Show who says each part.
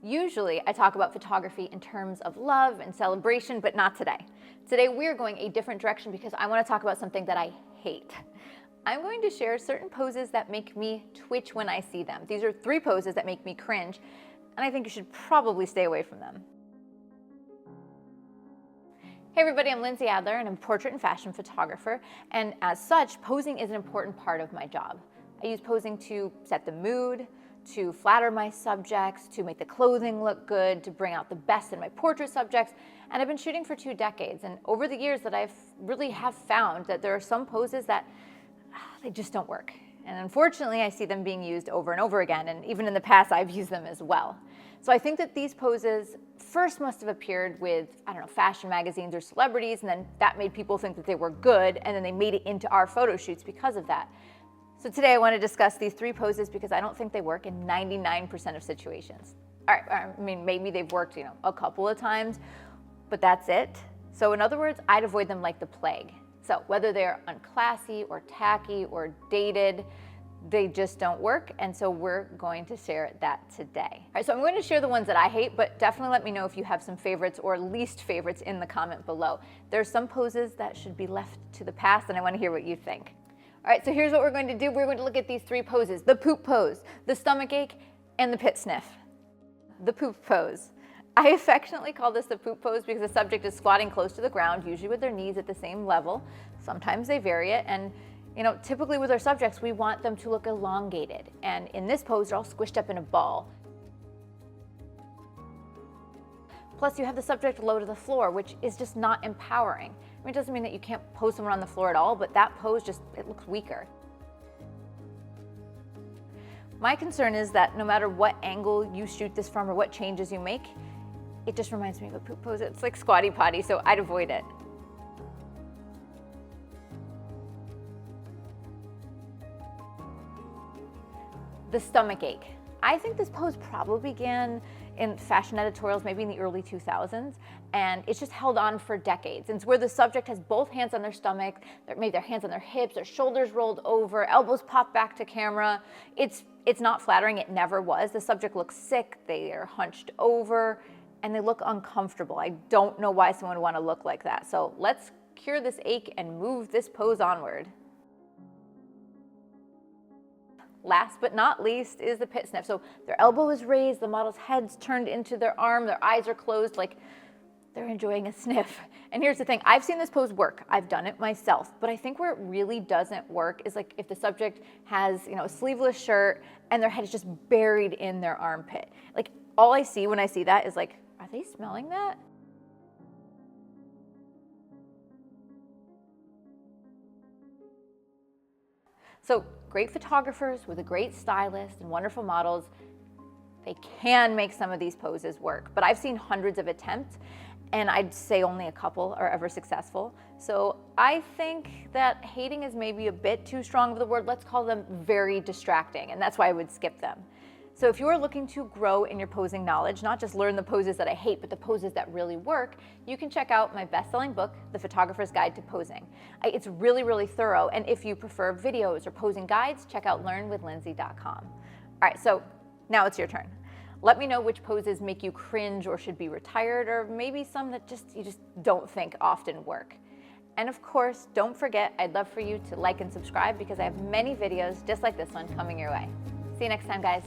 Speaker 1: Usually I talk about photography in terms of love and celebration, but not today. Today we're going a different direction because I want to talk about something that I hate. I'm going to share certain poses that make me twitch when I see them. These are 3 poses that make me cringe, and I think you should probably stay away from them. Hey everybody, I'm Lindsay Adler and I'm a portrait and fashion photographer, and as such, posing is an important part of my job. I use posing to set the mood, to flatter my subjects, to make the clothing look good, to bring out the best in my portrait subjects, and I've been shooting for 2 decades, and over the years that I've really have found that there are some poses that they just don't work. And unfortunately, I see them being used over and over again, and even in the past, I've used them as well. So I think that these poses first must have appeared with, I don't know, fashion magazines or celebrities, and then that made people think that they were good, and then they made it into our photo shoots because of that. So today I want to discuss these 3 poses because I don't think they work in 99% of situations. All right, I mean, maybe they've worked, a couple of times, but that's it. So in other words, I'd avoid them like the plague. So whether they're unclassy or tacky or dated, they just don't work, and so we're going to share that today. All right, so I'm going to share the ones that I hate, but definitely let me know if you have some favorites or least favorites in the comment below. There are some poses that should be left to the past, and I want to hear what you think. All right, so here's what we're going to do. We're going to look at these 3 poses: the poop pose, the stomach ache, and the pit sniff. The poop pose. I affectionately call this the poop pose because the subject is squatting close to the ground, usually with their knees at the same level. Sometimes they vary it, and typically with our subjects, we want them to look elongated. And in this pose, they're all squished up in a ball. Plus, you have the subject low to the floor, which is just not empowering. I mean, it doesn't mean that you can't pose someone on the floor at all, but that pose it looks weaker. My concern is that no matter what angle you shoot this from or what changes you make, it just reminds me of a poop pose. It's like squatty potty, so I'd avoid it. The stomach ache. I think this pose probably began in fashion editorials, maybe in the early 2000s, and it's just held on for decades. It's where the subject has both hands on their stomach, maybe their hands on their hips, their shoulders rolled over, elbows popped back to camera. It's not flattering, it never was. The subject looks sick, they are hunched over, and they look uncomfortable. I don't know why someone would want to look like that. So let's cure this ache and move this pose onward. Last but not least is the pit sniff. So their elbow is raised, the model's head's turned into their arm, their eyes are closed like they're enjoying a sniff. And here's the thing, I've seen this pose work. I've done it myself, but I think where it really doesn't work is like if the subject has, a sleeveless shirt and their head is just buried in their armpit. Like all I see when I see that is like, are they smelling that? So great photographers with a great stylist and wonderful models, they can make some of these poses work. But I've seen hundreds of attempts, and I'd say only a couple are ever successful. So I think that hating is maybe a bit too strong of the word. Let's call them very distracting, and that's why I would skip them. So if you're looking to grow in your posing knowledge, not just learn the poses that I hate, but the poses that really work, you can check out my best-selling book, The Photographer's Guide to Posing. It's really, really thorough, and if you prefer videos or posing guides, check out learnwithlindsay.com. All right, so now it's your turn. Let me know which poses make you cringe or should be retired, or maybe some that you just don't think often work. And of course, don't forget, I'd love for you to like and subscribe because I have many videos just like this one coming your way. See you next time, guys.